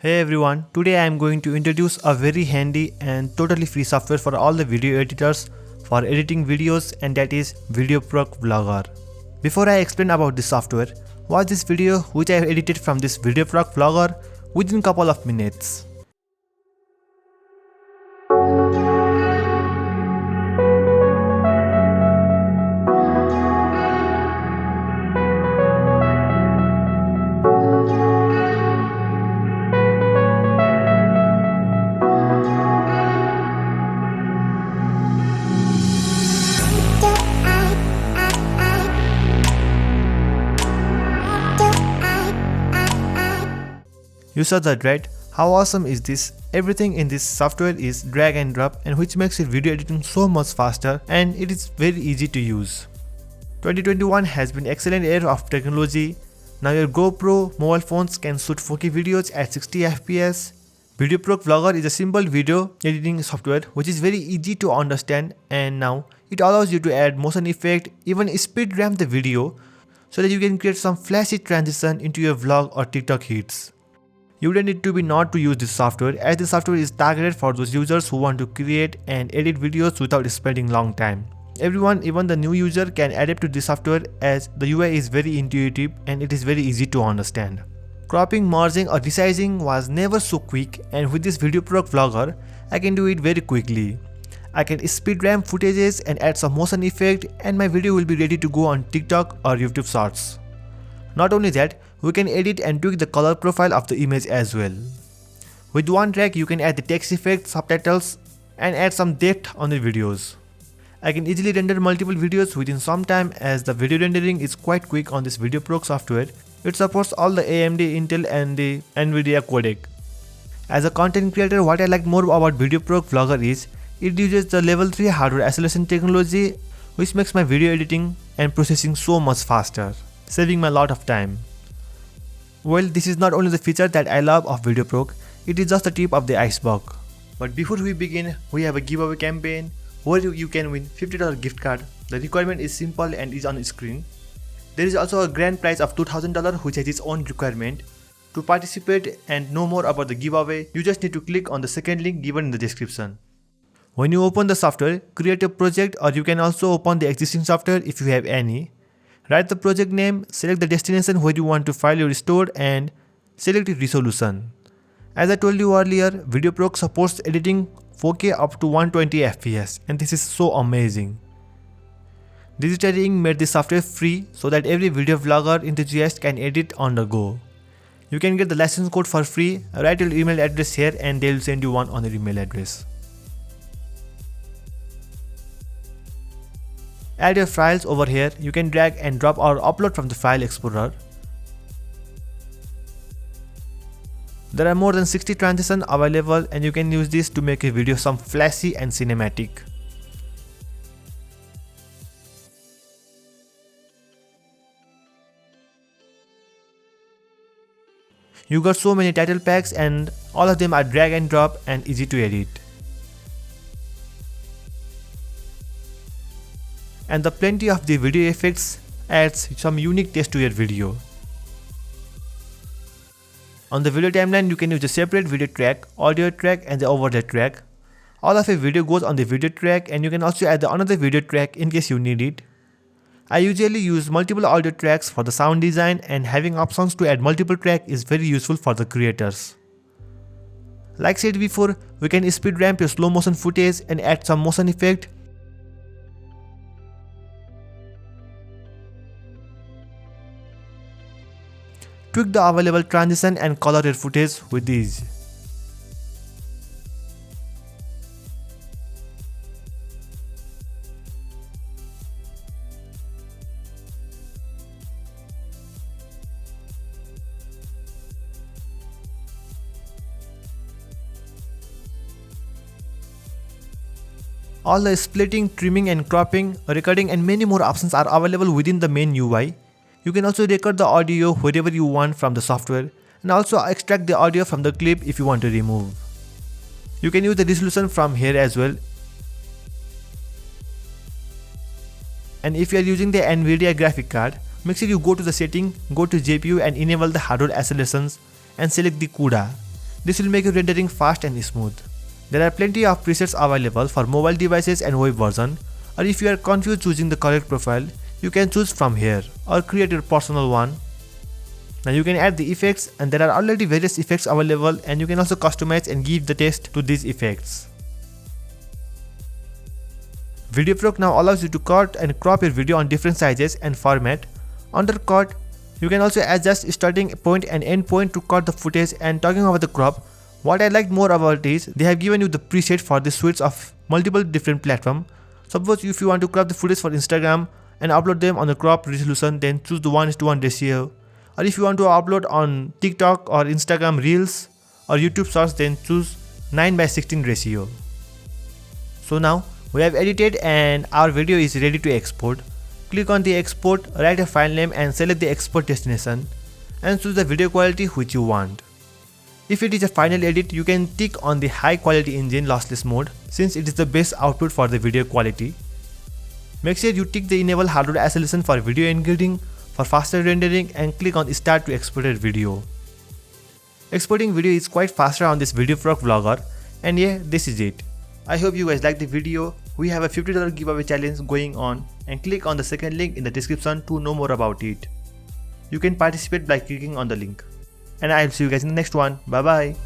Hey everyone, today I am going to introduce a very handy and totally free software for all the video editors for editing videos, and that is VideoProc Vlogger. Before I explain about this software, watch this video which I have edited from this VideoProc Vlogger within couple of minutes. You saw that, right? How awesome is this? Everything in this software is drag and drop, and which makes your video editing so much faster, and it is very easy to use. 2021 has been excellent year of technology. Now your GoPro mobile phones can shoot 4K videos at 60 FPS. VideoProc Vlogger is a simple video editing software which is very easy to understand, and now it allows you to add motion effect, even speed ramp the video so that you can create some flashy transition into your vlog or TikTok hits. You don't need to be not to use this software, as the software is targeted for those users who want to create and edit videos without spending long time. Everyone, even the new user, can adapt to this software as the UI is very intuitive and it is very easy to understand. Cropping, merging or resizing was never so quick, and with this VideoProc Vlogger, I can do it very quickly. I can speed ramp footages and add some motion effect, and my video will be ready to go on TikTok or YouTube Shorts. Not only that, we can edit and tweak the color profile of the image as well. With one track, you can add the text effects, subtitles, and add some depth on the videos. I can easily render multiple videos within some time, as the video rendering is quite quick on this VideoProc software. It supports all the AMD, Intel and the NVIDIA codec. As a content creator, what I like more about VideoProc Vlogger is it uses the level 3 hardware acceleration technology, which makes my video editing and processing so much faster, saving me a lot of time. Well, this is not only the feature that I love of VideoProc, it is just the tip of the iceberg. But before we begin, we have a giveaway campaign where you can win $50 gift card. The requirement is simple and is on screen. There is also a grand prize of $2,000 which has its own requirement. To participate and know more about the giveaway, you just need to click on the second link given in the description. When you open the software, create a project, or you can also open the existing software if you have any. Write the project name, select the destination where you want to file your store, and select the resolution. As I told you earlier, VideoProc supports editing 4K up to 120 FPS, and this is so amazing. Digitally made this software free so that every video vlogger enthusiast can edit on the go. You can get the license code for free. Write your email address here and they will send you one on your email address. Add your files over here. You can drag and drop or upload from the file explorer. There are more than 60 transitions available, and you can use this to make a video some flashy and cinematic. You got so many title packs, and all of them are drag and drop and easy to edit. And the plenty of the video effects adds some unique taste to your video. On the video timeline, you can use a separate video track, audio track and the overlay track. All of your video goes on the video track, and you can also add another video track in case you need it. I usually use multiple audio tracks for the sound design, and having options to add multiple tracks is very useful for the creators. Like said before, we can speed ramp your slow motion footage and add some motion effect. Tweak the available transition and color your footage with these. All the splitting, trimming and cropping, recording and many more options are available within the main UI. You can also record the audio wherever you want from the software, and also extract the audio from the clip if you want to remove. You can use the resolution from here as well. And if you are using the NVIDIA graphic card, make sure you go to the setting, go to GPU and enable the hardware accelerations and select the CUDA. This will make your rendering fast and smooth. There are plenty of presets available for mobile devices and web version, or if you are confused choosing the correct profile, you can choose from here or create your personal one. Now you can add the effects, and there are already various effects available, and you can also customize and give the taste to these effects. VideoProc now allows you to cut and crop your video on different sizes and format. Under cut, you can also adjust starting point and end point to cut the footage. And talking about the crop, what I liked more about is they have given you the preset for the suites of multiple different platforms. Suppose if you want to crop the footage for Instagram and upload them on the crop resolution, then choose the 1:1 ratio. Or if you want to upload on TikTok or Instagram Reels or YouTube Shorts, then choose 9:16 ratio. So now we have edited and our video is ready to export. Click on the export, write a file name and select the export destination and choose the video quality which you want. If it is a final edit, you can tick on the high quality engine lossless mode since it is the best output for the video quality. Make sure you tick the enable hardware acceleration for video encoding for faster rendering and click on start to export your video. Exporting video is quite faster on this VideoProc Vlogger, and yeah, this is it. I hope you guys liked the video. We have a $50 giveaway challenge going on, and click on the second link in the description to know more about it. You can participate by clicking on the link. And I'll see you guys in the next one. Bye bye.